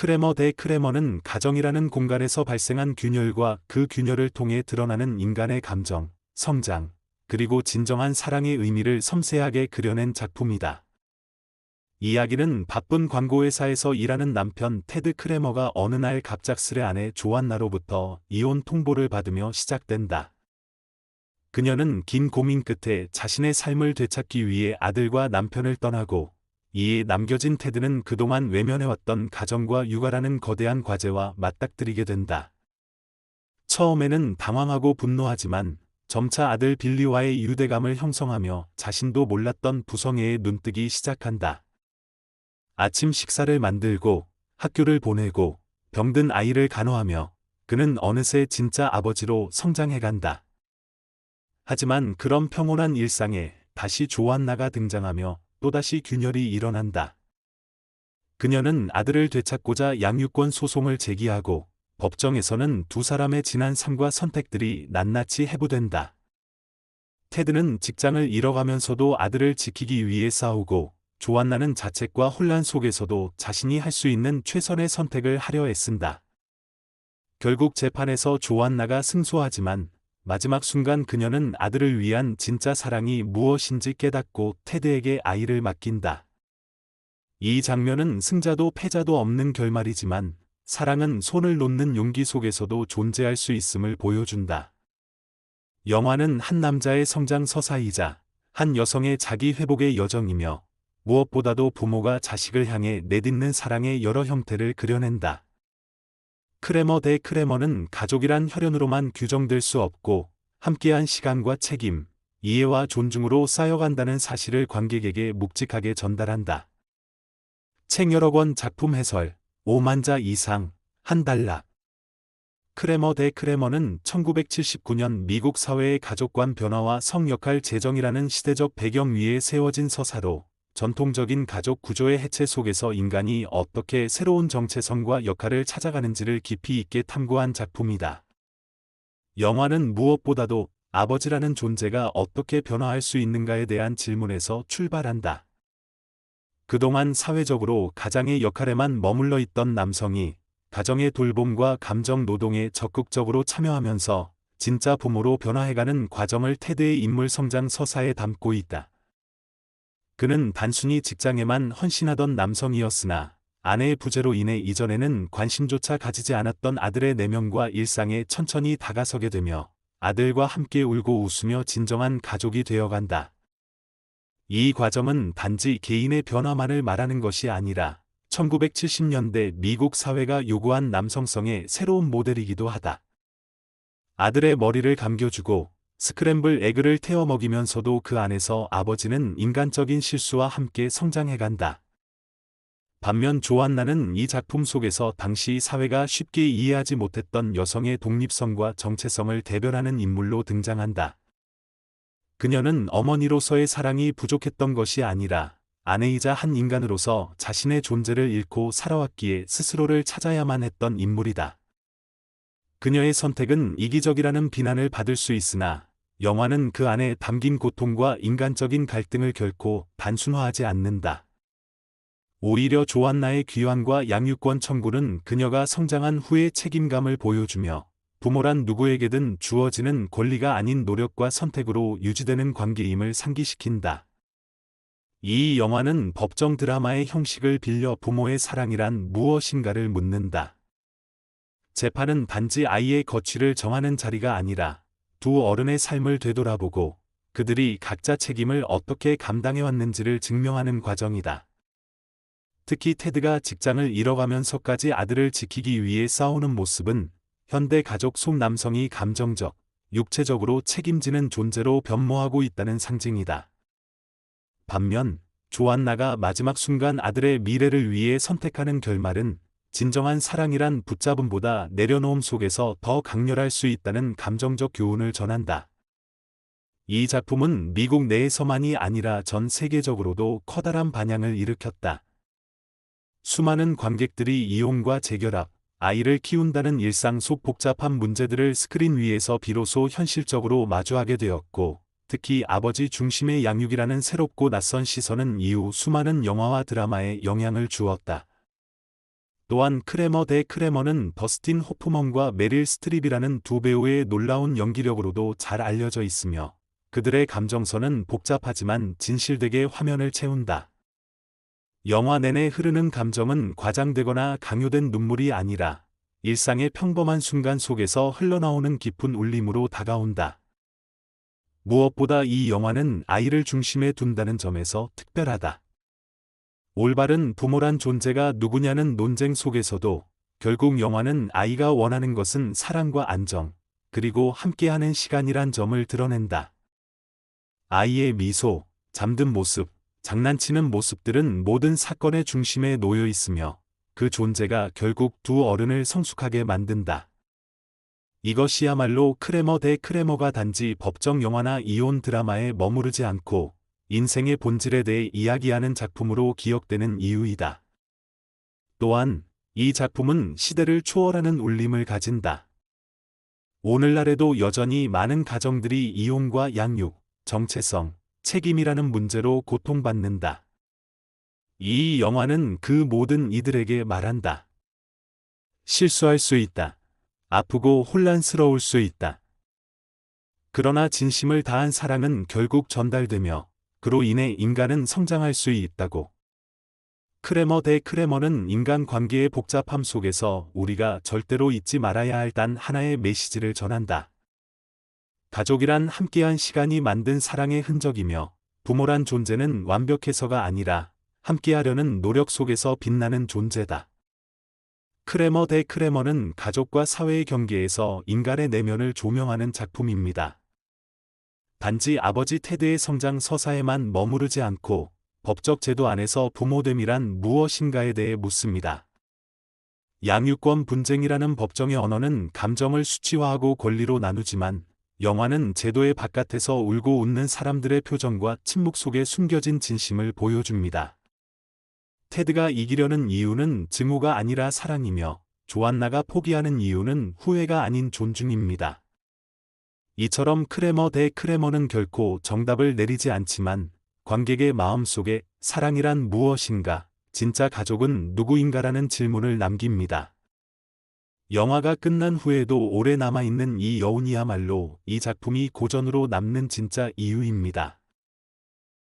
크레머 대 크레머는 가정이라는 공간에서 발생한 균열과 그 균열을 통해 드러나는 인간의 감정, 성장, 그리고 진정한 사랑의 의미를 섬세하게 그려낸 작품이다. 이야기는 바쁜 광고회사에서 일하는 남편 테드 크레머가 어느 날 갑작스레 아내 조안나로부터 이혼 통보를 받으며 시작된다. 그녀는 긴 고민 끝에 자신의 삶을 되찾기 위해 아들과 남편을 떠나고, 이에 남겨진 테드는 그동안 외면해왔던 가정과 육아라는 거대한 과제와 맞닥뜨리게 된다. 처음에는 당황하고 분노하지만 점차 아들 빌리와의 유대감을 형성하며 자신도 몰랐던 부성애에 눈뜨기 시작한다. 아침 식사를 만들고 학교를 보내고 병든 아이를 간호하며 그는 어느새 진짜 아버지로 성장해간다. 하지만 그런 평온한 일상에 다시 조안나가 등장하며 또다시 균열이 일어난다. 그녀는 아들을 되찾고자 양육권 소송을 제기하고 법정에서는 두 사람의 지난 삶과 선택들이 낱낱이 해부된다. 테드는 직장을 잃어가면서도 아들을 지키기 위해 싸우고, 조안나는 자책과 혼란 속에서도 자신이 할 수 있는 최선의 선택을 하려 애쓴다. 결국 재판에서 조안나가 승소하지만 마지막 순간 그녀는 아들을 위한 진짜 사랑이 무엇인지 깨닫고 테드에게 아이를 맡긴다. 이 장면은 승자도 패자도 없는 결말이지만 사랑은 손을 놓는 용기 속에서도 존재할 수 있음을 보여준다. 영화는 한 남자의 성장 서사이자 한 여성의 자기 회복의 여정이며, 무엇보다도 부모가 자식을 향해 내딛는 사랑의 여러 형태를 그려낸다. 크레머 대 크레머는 가족이란 혈연으로만 규정될 수 없고, 함께한 시간과 책임, 이해와 존중으로 쌓여간다는 사실을 관객에게 묵직하게 전달한다. 책 여러 권 작품 해설, 5만 자 이상, 한 달러. 크레머 대 크레머는 1979년 미국 사회의 가족관 변화와 성역할 재정이라는 시대적 배경 위에 세워진 서사로, 전통적인 가족 구조의 해체 속에서 인간이 어떻게 새로운 정체성과 역할을 찾아가는지를 깊이 있게 탐구한 작품이다. 영화는 무엇보다도 아버지라는 존재가 어떻게 변화할 수 있는가에 대한 질문에서 출발한다. 그동안 사회적으로 가장의 역할에만 머물러 있던 남성이 가정의 돌봄과 감정 노동에 적극적으로 참여하면서 진짜 부모로 변화해가는 과정을 테드의 인물 성장 서사에 담고 있다. 그는 단순히 직장에만 헌신하던 남성이었으나 아내의 부재로 인해 이전에는 관심조차 가지지 않았던 아들의 내면과 일상에 천천히 다가서게 되며 아들과 함께 울고 웃으며 진정한 가족이 되어간다. 이 과정은 단지 개인의 변화만을 말하는 것이 아니라 1970년대 미국 사회가 요구한 남성성의 새로운 모델이기도 하다. 아들의 머리를 감겨주고 스크램블 에그를 태워 먹이면서도 그 안에서 아버지는 인간적인 실수와 함께 성장해간다. 반면 조안나는 이 작품 속에서 당시 사회가 쉽게 이해하지 못했던 여성의 독립성과 정체성을 대변하는 인물로 등장한다. 그녀는 어머니로서의 사랑이 부족했던 것이 아니라 아내이자 한 인간으로서 자신의 존재를 잃고 살아왔기에 스스로를 찾아야만 했던 인물이다. 그녀의 선택은 이기적이라는 비난을 받을 수 있으나 영화는 그 안에 담긴 고통과 인간적인 갈등을 결코 단순화하지 않는다. 오히려 조안나의 귀환과 양육권 청구는 그녀가 성장한 후의 책임감을 보여주며, 부모란 누구에게든 주어지는 권리가 아닌 노력과 선택으로 유지되는 관계임을 상기시킨다. 이 영화는 법정 드라마의 형식을 빌려 부모의 사랑이란 무엇인가를 묻는다. 재판은 단지 아이의 거취를 정하는 자리가 아니라 두 어른의 삶을 되돌아보고 그들이 각자 책임을 어떻게 감당해왔는지를 증명하는 과정이다. 특히 테드가 직장을 잃어가면서까지 아들을 지키기 위해 싸우는 모습은 현대 가족 속 남성이 감정적, 육체적으로 책임지는 존재로 변모하고 있다는 상징이다. 반면 조안나가 마지막 순간 아들의 미래를 위해 선택하는 결말은 진정한 사랑이란 붙잡음보다 내려놓음 속에서 더 강렬할 수 있다는 감정적 교훈을 전한다. 이 작품은 미국 내에서만이 아니라 전 세계적으로도 커다란 반향을 일으켰다. 수많은 관객들이 이혼과 재결합, 아이를 키운다는 일상 속 복잡한 문제들을 스크린 위에서 비로소 현실적으로 마주하게 되었고, 특히 아버지 중심의 양육이라는 새롭고 낯선 시선은 이후 수많은 영화와 드라마에 영향을 주었다. 또한 크레머 대 크레머는 더스틴 호프먼과 메릴 스트립이라는 두 배우의 놀라운 연기력으로도 잘 알려져 있으며 그들의 감정선은 복잡하지만 진실되게 화면을 채운다. 영화 내내 흐르는 감정은 과장되거나 강요된 눈물이 아니라 일상의 평범한 순간 속에서 흘러나오는 깊은 울림으로 다가온다. 무엇보다 이 영화는 아이를 중심에 둔다는 점에서 특별하다. 올바른 부모란 존재가 누구냐는 논쟁 속에서도 결국 영화는 아이가 원하는 것은 사랑과 안정, 그리고 함께하는 시간이란 점을 드러낸다. 아이의 미소, 잠든 모습, 장난치는 모습들은 모든 사건의 중심에 놓여 있으며 그 존재가 결국 두 어른을 성숙하게 만든다. 이것이야말로 크레머 대 크레머가 단지 법정 영화나 이혼 드라마에 머무르지 않고 인생의 본질에 대해 이야기하는 작품으로 기억되는 이유이다. 또한 이 작품은 시대를 초월하는 울림을 가진다. 오늘날에도 여전히 많은 가정들이 이혼과 양육, 정체성, 책임이라는 문제로 고통받는다. 이 영화는 그 모든 이들에게 말한다. 실수할 수 있다. 아프고 혼란스러울 수 있다. 그러나 진심을 다한 사랑은 결국 전달되며 그로 인해 인간은 성장할 수 있다고. 크레머 대 크레머는 인간관계의 복잡함 속에서 우리가 절대로 잊지 말아야 할 단 하나의 메시지를 전한다. 가족이란 함께한 시간이 만든 사랑의 흔적이며 부모란 존재는 완벽해서가 아니라 함께하려는 노력 속에서 빛나는 존재다. 크레머 대 크레머는 가족과 사회의 경계에서 인간의 내면을 조명하는 작품입니다. 단지 아버지 테드의 성장 서사에만 머무르지 않고 법적 제도 안에서 부모됨이란 무엇인가에 대해 묻습니다. 양육권 분쟁이라는 법정의 언어는 감정을 수치화하고 권리로 나누지만 영화는 제도의 바깥에서 울고 웃는 사람들의 표정과 침묵 속에 숨겨진 진심을 보여줍니다. 테드가 이기려는 이유는 증오가 아니라 사랑이며 조안나가 포기하는 이유는 후회가 아닌 존중입니다. 이처럼 크레머 대 크레머는 결코 정답을 내리지 않지만 관객의 마음속에 사랑이란 무엇인가, 진짜 가족은 누구인가라는 질문을 남깁니다. 영화가 끝난 후에도 오래 남아있는 이 여운이야말로 이 작품이 고전으로 남는 진짜 이유입니다.